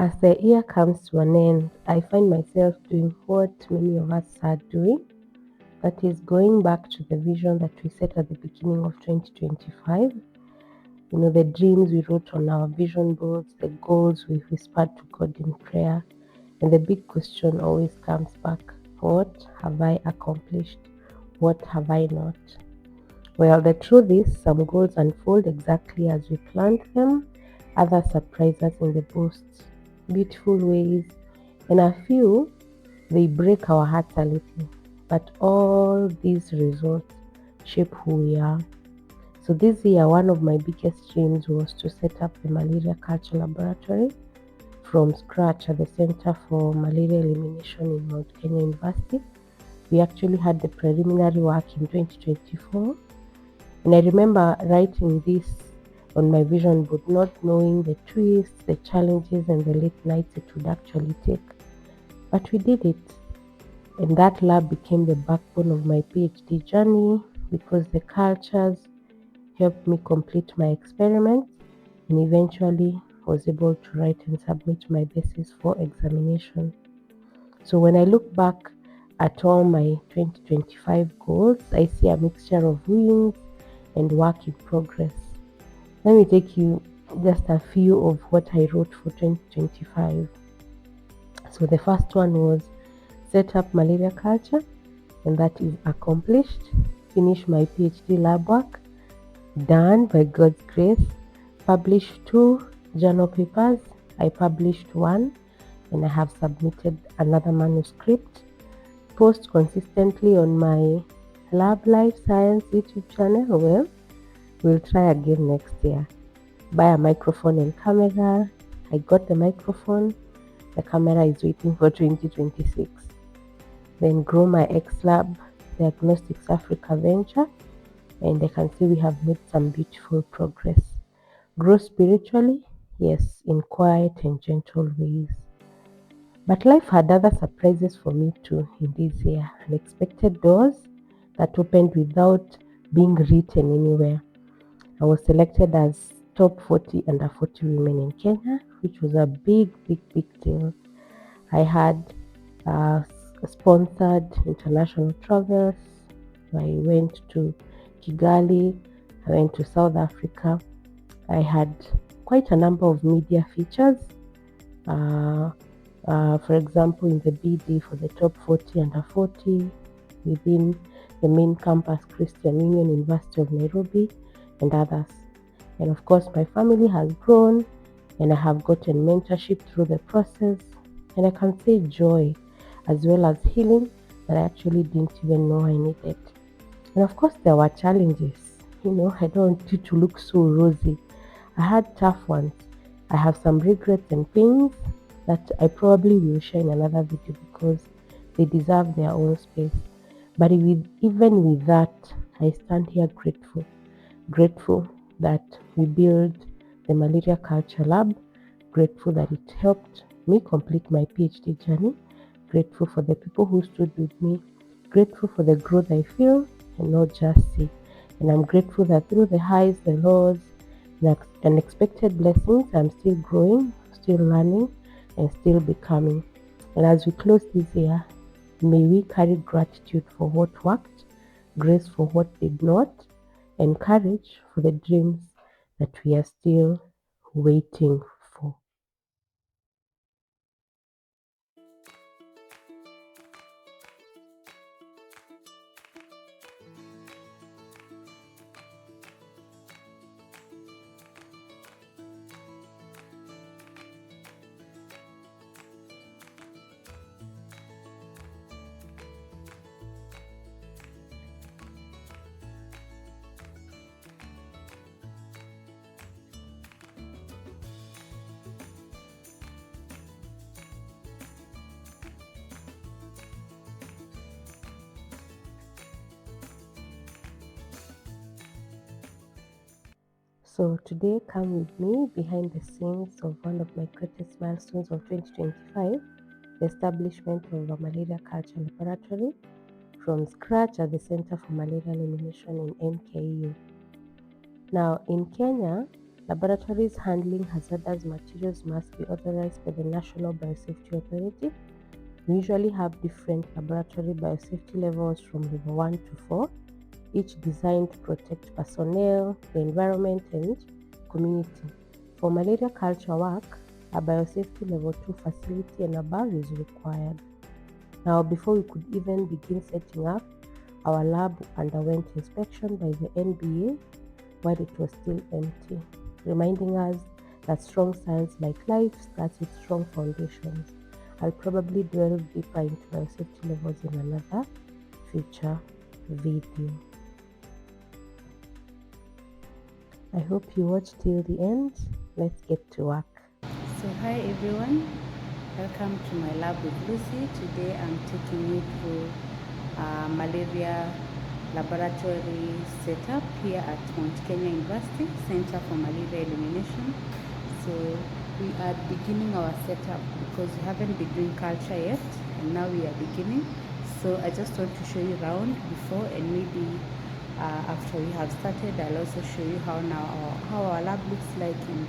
As the year comes to an end, I find myself doing what many of us are doing, that is, going back to the vision that we set at the beginning of 2025. The dreams we wrote on our vision boards, the goals we whispered to God in prayer, and the big question always comes back: what have I accomplished? What have I not? Well, the truth is, some goals unfold exactly as we planned them, others surprise us in the most beautiful ways, and a few they break our hearts a little. But all these results shape who we are. So this year, one of my biggest dreams was to set up the Malaria Culture Laboratory from scratch at the Center for Malaria Elimination in Mount Kenya University. We actually had the preliminary work in 2024. And I remember writing this on my vision board, not knowing the twists, the challenges, and the late nights it would actually take. But we did it. And that lab became the backbone of my PhD journey because the cultures helped me complete my experiments and eventually was able to write and submit my thesis for examination. So when I look back at all my 2025 goals, I see a mixture of wins and work in progress. Let me take you just a few of what I wrote for 2025. So the first one was set up malaria culture, and that is accomplished. Finish my PhD lab work, done by God's grace. Published 2 journal papers. I published 1 and I have submitted another manuscript. Post consistently on my Lab Life Science YouTube channel. Well, we'll try again next year. Buy a microphone and camera. I got the microphone. The camera is waiting for 2026. Then grow my X-Lab Diagnostics Africa venture, and I can see we have made some beautiful progress. Grow spiritually, yes, in quiet and gentle ways. But life had other surprises for me too in this year. Unexpected doors that opened without being written anywhere. I was selected as top 40 under 40 women in Kenya, which was a big deal. I had sponsored international travels. I went to Kigali, I went to South Africa. I had quite a number of media features. For example, in the BD for the top 40 under 40 within the main campus, Christian Union University of Nairobi, and others. And of course, my family has grown, and I have gotten mentorship through the process, and I can say joy as well as healing that I actually didn't even know I needed. And of course, there were challenges. I don't want it to look so rosy. I had tough ones. I have some regrets and pains that I probably will share in another video because they deserve their own space. But even with that, I stand here grateful. Grateful that we built the Malaria Culture Lab. Grateful that it helped me complete my PhD journey. Grateful for the people who stood with me. Grateful for the growth I feel and not just see. And I'm grateful that through the highs, the lows, the unexpected blessings, I'm still growing, still learning, and still becoming. And as we close this year, may we carry gratitude for what worked, grace for what did not, and courage for the dreams that we are still waiting for. So today, come with me behind the scenes of one of my greatest milestones of 2025, the establishment of a Malaria Culture Laboratory from scratch at the Center for Malaria Elimination in MKU. Now, in Kenya, Laboratories handling hazardous materials must be authorized by the National Biosafety Authority. We usually have different laboratory biosafety levels from level 1 to 4, each designed to protect personnel, the environment, and community. For malaria culture work, a biosafety level 2 facility and above is required. Now, before we could even begin setting up, our lab underwent inspection by the NBA while it was still empty, reminding us that strong science like life starts with strong foundations. I'll probably delve deeper into biosafety levels in another future video. I hope you watched till the end. Let's get to work. So hi everyone, welcome to my lab with Lucy. Today I'm taking you through malaria laboratory setup here at Mount Kenya University Center for Malaria Elimination. So we are beginning our setup because we haven't been doing culture yet, and now we are beginning. So I just want to show you around before, and maybe after we have started, I'll also show you how our lab looks like and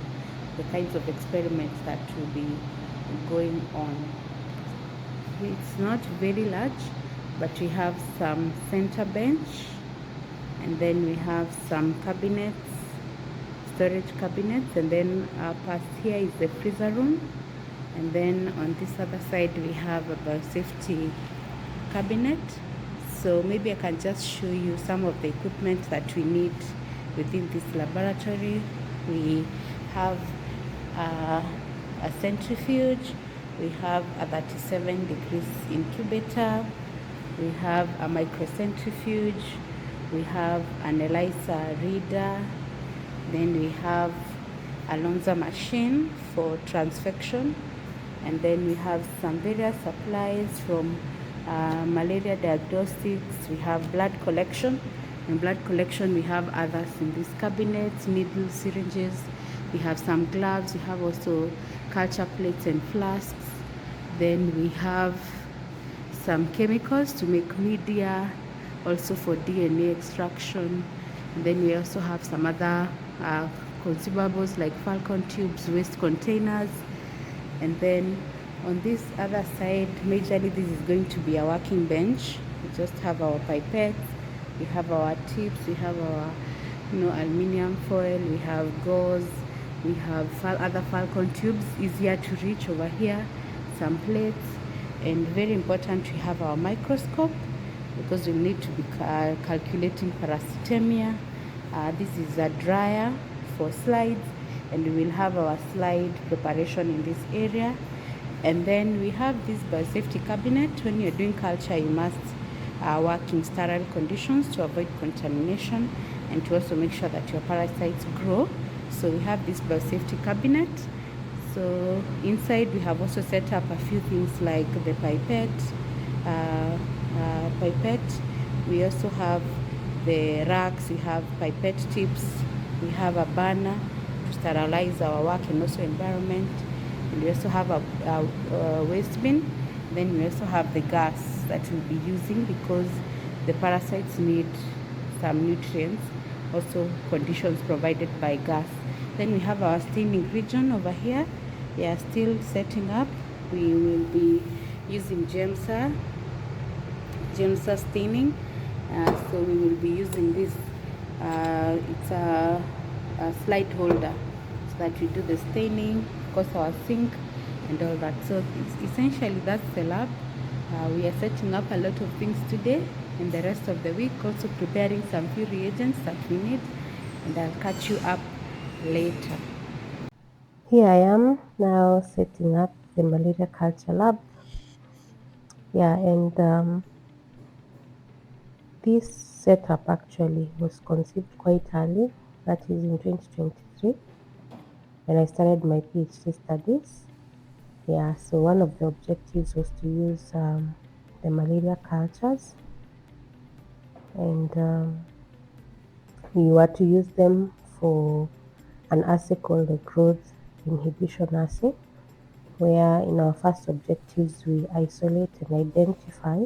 the kinds of experiments that will be going on. It's not very large, but we have some center bench, and then we have some cabinets, storage cabinets, and then past here is the freezer room, and then on this other side we have a biosafety cabinet. So maybe I can just show you some of the equipment that we need within this laboratory. We have a centrifuge, we have a 37 degrees incubator, we have a microcentrifuge, we have an ELISA reader, then we have a Lonza machine for transfection, and then we have some various supplies from malaria diagnostics. We have blood collection. In blood collection, we have others in these cabinets, needles, syringes. We have some gloves. We have also culture plates and flasks. Then we have some chemicals to make media, also for DNA extraction. And then we also have some other consumables like Falcon tubes, waste containers. And then on this other side, majorly this is going to be a working bench. We just have our pipettes, we have our tips, we have our aluminium foil, we have gauze, we have other Falcon tubes easier to reach over here, some plates, and very important, we have our microscope because we need to be calculating parasitemia. This is a dryer for slides, and we will have our slide preparation in this area. And then we have this biosafety cabinet. When you're doing culture, you must work in sterile conditions to avoid contamination and to also make sure that your parasites grow. So we have this biosafety cabinet. So inside we have also set up a few things like the pipette. We also have the racks, we have pipette tips, we have a burner to sterilize our work and also environment, and we also have a waste bin. Then we also have the gas that we'll be using because the parasites need some nutrients, also conditions provided by gas. Then we have our staining region over here. We are still setting up. We will be using GEMSA staining. So we will be using this. It's a slide holder so that we do the staining, of course our sink and all that. So essentially that's the lab. We are setting up a lot of things today and the rest of the week, also preparing some few reagents that we need, and I'll catch you up later. Here I am now setting up the malaria culture lab. Yeah, and this setup actually was conceived quite early, that is in 2023, when I started my PhD studies. Yeah, so one of the objectives was to use the malaria cultures, and we were to use them for an assay called the growth inhibition assay, where in our first objectives we isolate and identify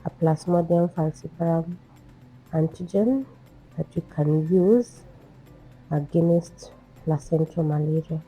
a Plasmodium falciparum antigen that we can use against placental malaria.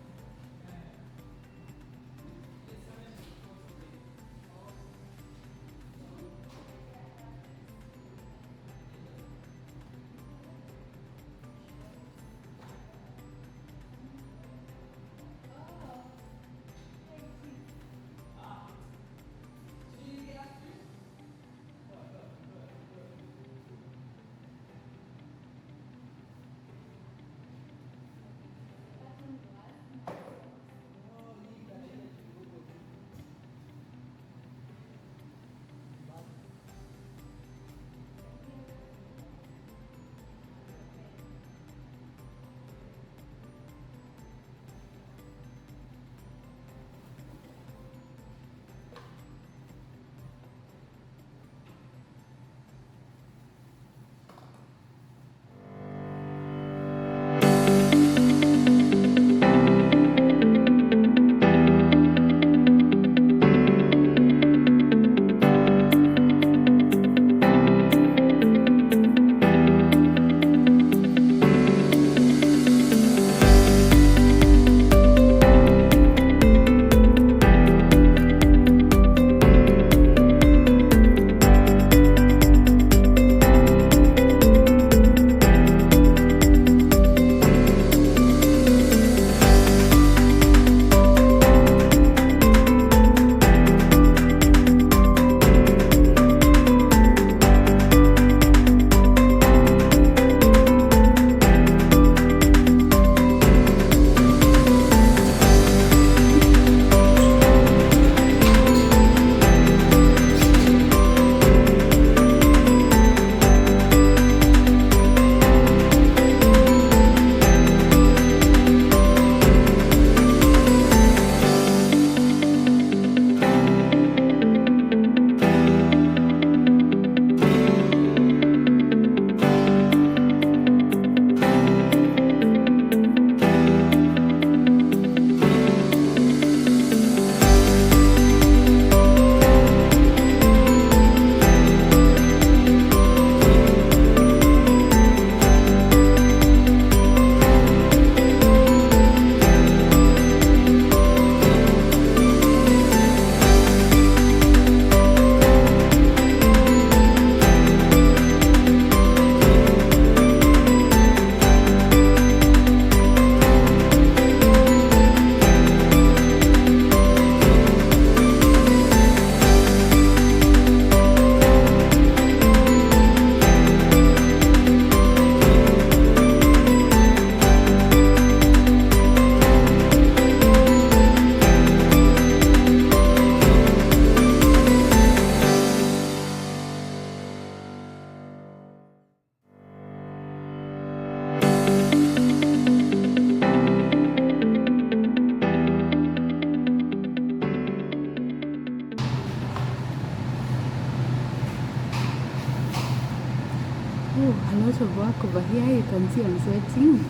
Oh, a lot of work over here. You can see I'm sweating.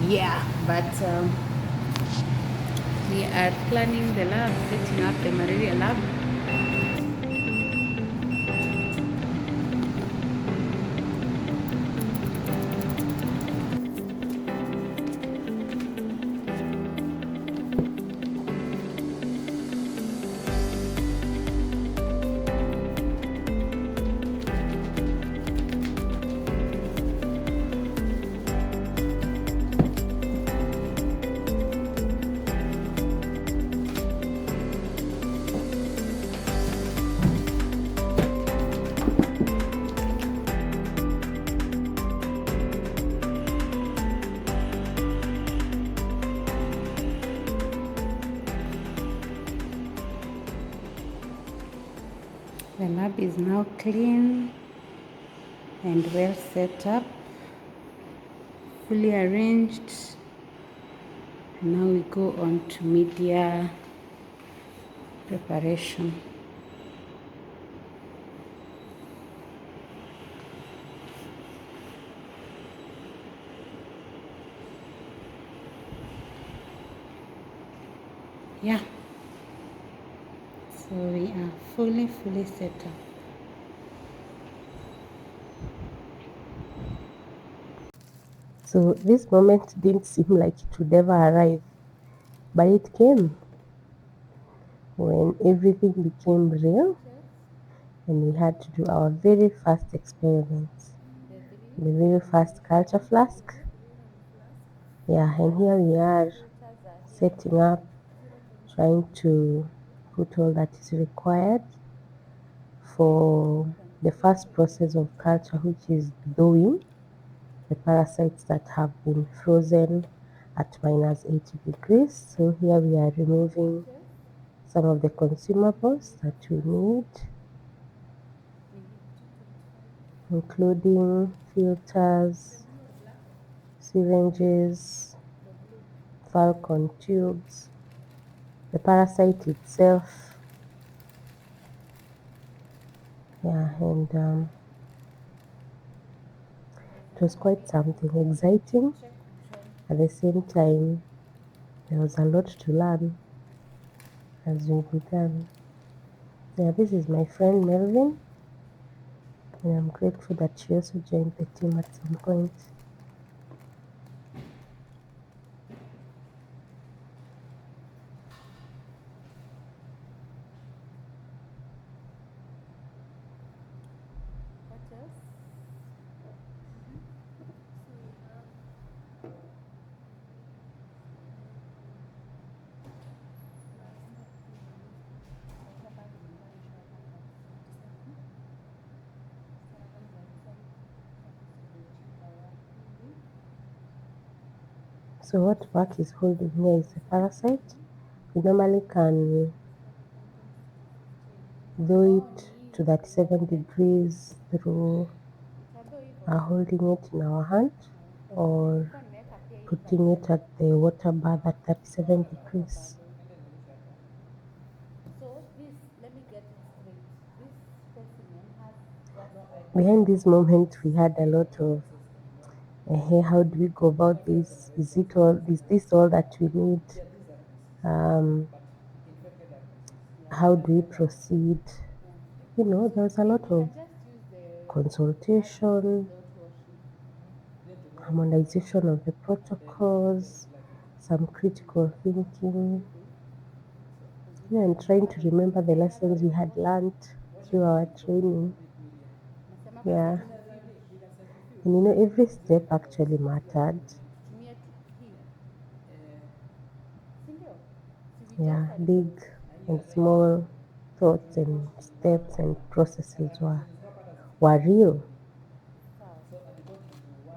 Yeah, but we are planning the lab, setting up the malaria lab. The lab is now clean and well set up, fully arranged. Now we go on to media preparation. Yeah, so we are fully set up. So this moment didn't seem like it would ever arrive, but it came when everything became real Teachers, and we had to do our very first experiments, the three, the very first culture flask. Yeah, and here we are filters are here. setting up, trying to put all that is required for the first process of culture, which is thawing the parasites that have been frozen at minus 80 degrees. So here we are removing Teachers, some of the consumables that we need, we need 225. including filters, syringes, The blue. falcon tubes, the parasite itself. Yeah, and it was quite something exciting. Check option. At the same time, there was a lot to learn as we began. Yeah, this is my friend Melvin, and I'm grateful that she also joined the team at some point. What else? So what Mark is holding here is a parasite. We normally can do Oh, it ni to 37 degrees through itado hivyo. holding it in our hand or Nilikuwa nimeweka pia hii putting pande. it at the water bath at 37 Hapa degrees. bado. So this, let me get it straight. This specimen has just Behind this moment, we had a lot of, hey, how do we go about this? Is it all? Is this all that we need? Um, how do we proceed? yeah. There was a lot We of can just use the article consultation, without washing. harmonization of the protocols, some critical thinking, Really? and trying to remember the lessons we had learned through our training. Nasema Yeah, basi and every step actually mattered. tumie hii. Si ndio? Si we just Yeah, adjust. big and small thoughts and steps and processes were real. Sawa.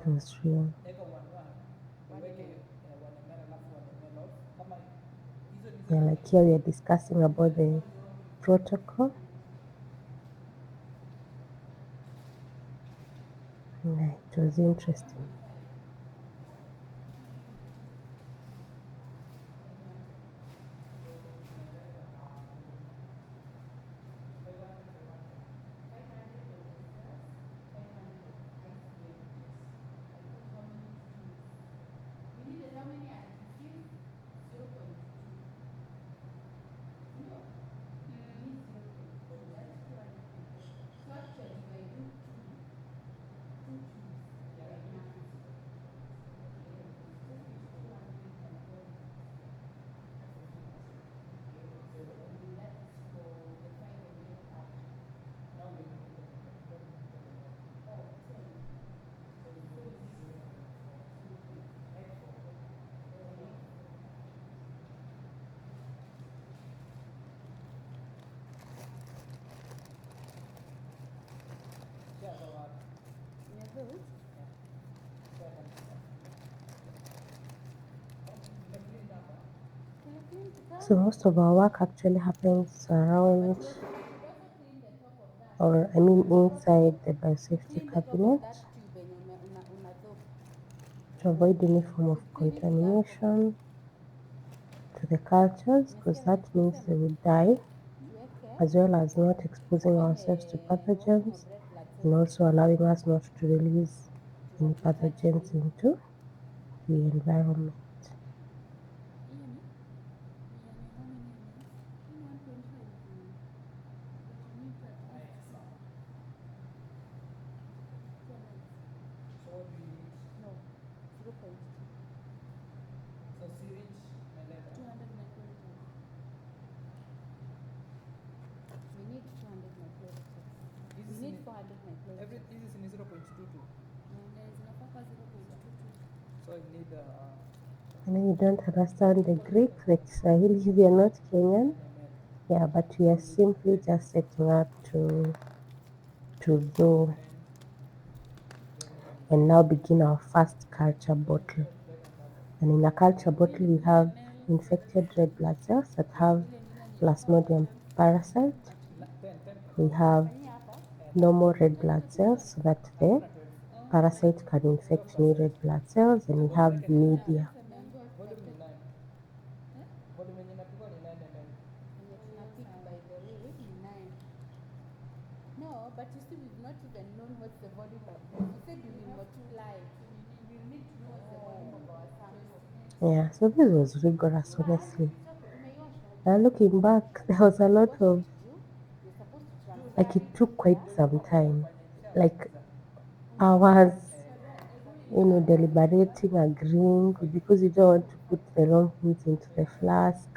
It was real. 1 ml. Yeah, like here we are discussing about the protocol. Yeah, it was interesting. We needed how many RTCs? 0.2. No. We need 0.2. That's 200 people. So actually, if I do two tubes, right now, just use 200 and 40. And that is for the 5 ml cup. Oh, 10. So is it 8? Umevut? Clean So kitambo. most of our work actually happens But around, you also clean the top of that. or I mean Properly. inside the biosafety Clean the top of cabinet that tube and una to avoid any form of clean it with alcohol. contamination to the cultures, because Umesikia venye that means they tumesema? would die, Tuweke as well as not exposing ourselves to washing of pathogens red blood and cells also allowing us not to release any pathogens tuhitaji into the environment. hiyo ni how many ml? Hii ni 1.5. But you need at least 2 ml. No, I know you don't understand the Greek, the Kiswahili, we are not Kenyan. Yeah, but we are simply just setting up to do and now begin our first culture bottle. And in a culture bottle, we have infected red blood cells that have Plasmodium parasite. We have normal red blood cells so that the parasite can infect new red blood cells, and we have media. No, but you see, we've not even known what's the volume of this. You said you will multiply it. We need to know what's the volume of our sample. Yeah, so this was rigorous, honestly. It's okay. Umeiosha. Now looking back, there was a lot What you of, to do, you're supposed to like, transfer it it took quite here. some time, like hours, deliberating, agreeing, because you don't want to put the wrong things into the flask.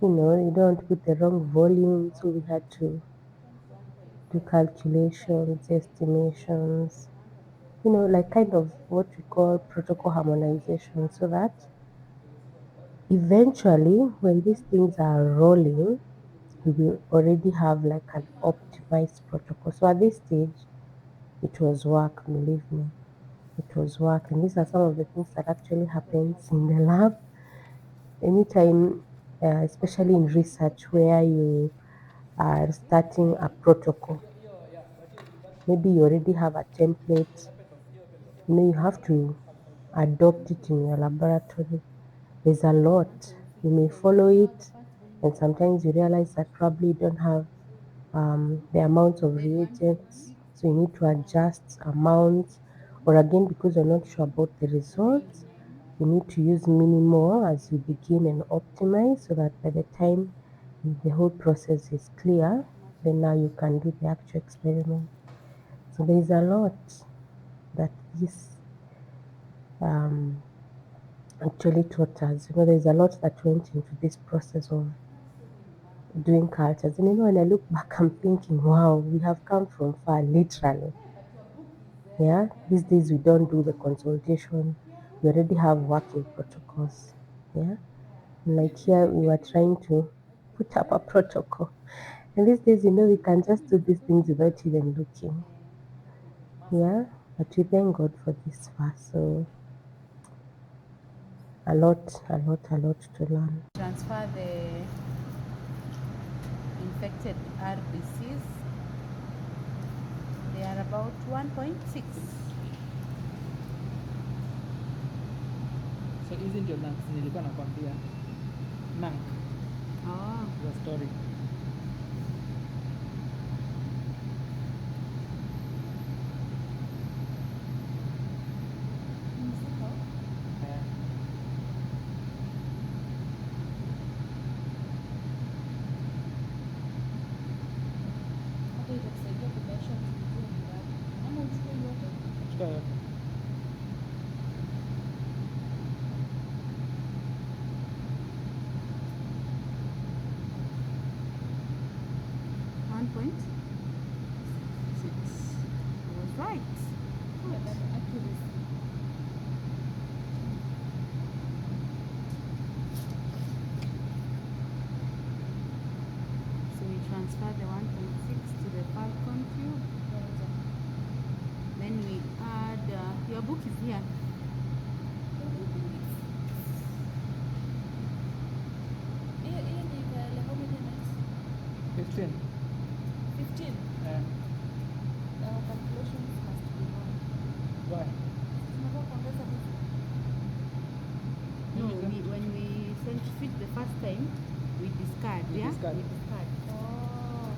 You don't want to put the wrong volume, so we had to do calculations, estimations, like kind of what we call protocol harmonization, so that eventually when these things are rolling, we will already have like an optimized protocol. So at this stage, it was work, believe me. It was work. And these are some of the things that actually happens in the lab. Anytime, especially in research where you are starting a protocol, maybe you already have a template, you have to adopt it in your laboratory. There's a lot. You may follow it, and sometimes you realize that probably you don't have the amount of reagents, so you need to adjust amounts, or again, because you're not sure about the results, you need to use minimal as you begin and optimize, so that by the time the whole process is clear, then now you can do the actual experiment. So there is a lot that this um, actually taught us. There's a lot that went into this process of doing cultures. And when I look back, I'm thinking, wow, we have come from far, literally. Yeah, these days we don't do the consultation. We already have working protocols. Yeah, and like here we were trying to put up a protocol. And these days, we can just do these things without even looking. Yeah, but we thank God for this far. So a lot to learn. Transfer the infected RBCs. They are about 1.6. So hizi ndio nanks nilikuwa nakwambia. Nank Oh. the story. Eh, chukua yote. One point six. I was right. So we transfer the 1.6 to the Falcon cube. Then we add. Your book is here. How many minutes? 15. 15. Eh, Our calculations must be wrong. why? Tunataka kuongeza hizi. No, Maybe when we centrifuge the first time, we discard. We Yeah, discard. we discard. Oh.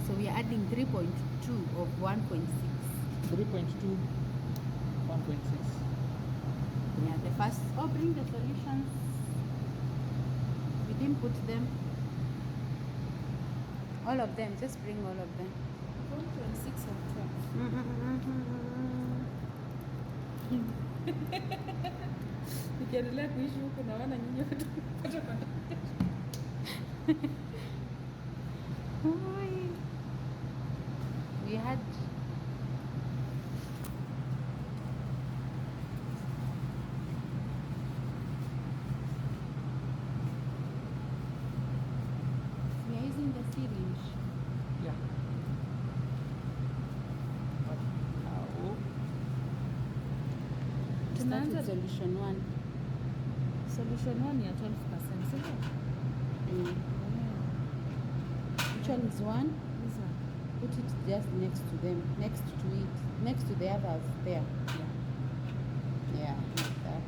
So we are adding 3.2 of 1.6. 3.2, 1.6. Yeah, the first. Oh, bring the solutions. We didn't put them. All of them. Just bring all of them. 1.6 of 12. Nikiendelea kuishi huku naona nyinyi wote mnapata We had start Tunaanza with solution 1. solution 1 ya 12%, sivyo? Mm. Which one is 1? This one. Put it just next to them, next to it, next to the others there. Yeah, like that.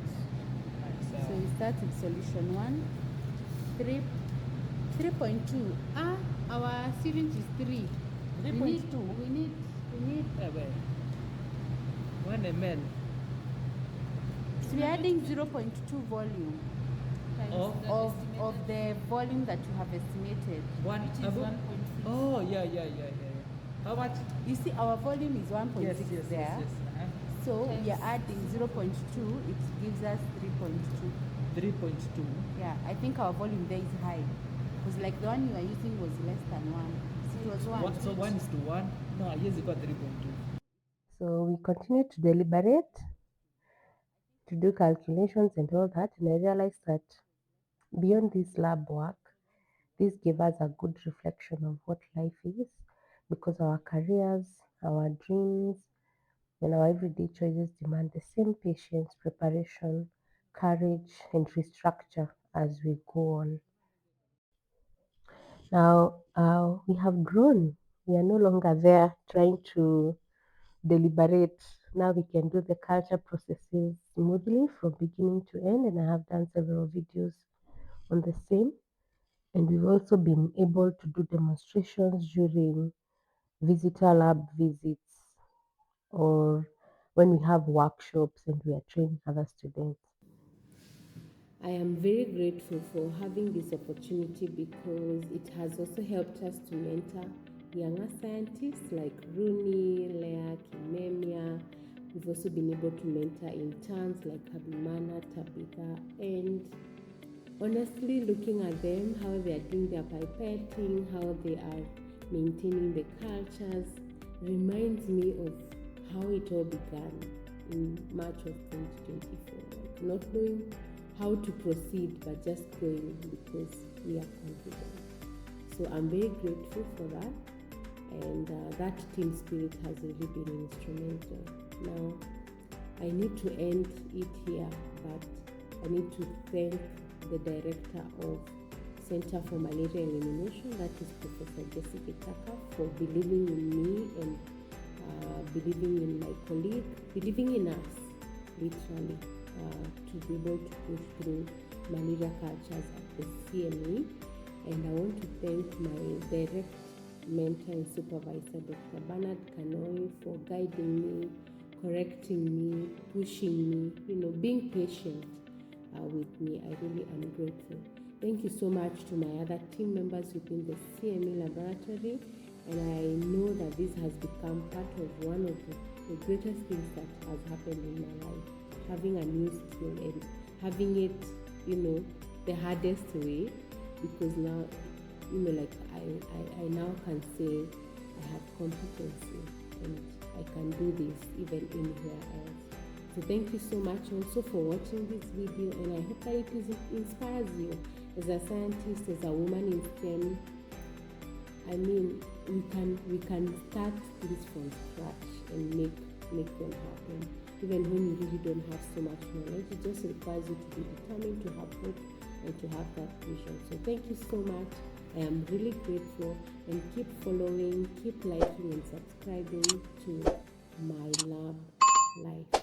So we start with solution 1. 3.2. Our syringe is 3. 3.2. We need 1 ml so we're adding 0.2 volume of of the volume that you have estimated. one. Which is 1.6. Oh, yeah. How much? You see, our volume is 1.6 there. So we are adding 0.2, it gives us 3.2. 3.2. Yeah, I think our volume there is high. Because like the one you are using was less than 1. It was 1. So 1 is to 1. No, yes, you got 3.2. So we continue to deliberate, to do calculations and all that, and I realized that beyond this lab work, this gave us a good reflection of what life is, because our careers, our dreams, and our everyday choices demand the same patience, preparation, courage, and restructure as we go on. Now, we have grown. We are no longer there trying to deliberate. Now we can do the culture processes smoothly from beginning to end, and I have done several videos on the same. And we've also been able to do demonstrations during visitor lab visits or when we have workshops and we are training other students. I am very grateful for having this opportunity because it has also helped us to mentor younger scientists like Rooney, Leah, Kimemia. We've also been able to mentor interns like Habimana, Tabitha, and honestly, looking at them, how they are doing their pipetting, how they are maintaining the cultures, reminds me of how it all began in March of 2024. Like not knowing how to proceed, but just going because we are confident. So I'm very grateful for that, and that team spirit has really been instrumental. Now, I need to end it here, but I need to thank the director of Center for Malaria Elimination, that is Professor Jessica Taka, for believing in me and believing in my colleague, believing in us, literally, to be able to push through malaria cultures at the CME. And I want to thank my direct mentor and supervisor, Dr. Bernard Kanoi, for guiding me, correcting me, pushing me, being patient with me. I really am grateful. Thank you so much to my other team members within the CME laboratory, and I know that this has become part of one of the greatest things that has happened in my life, having a new skill and having it, the hardest way, because now, like I now can say I have competency and I can do this even anywhere else. So thank you so much also for watching this video, and I hope that it inspires you as a scientist, as a woman in STEM. I mean, we can start this from scratch and make them happen. Even when you really don't have so much knowledge, it just requires you to be determined, to have hope, and to have that vision. So thank you so much. I am really grateful, and keep following, keep liking and subscribing to my lab life.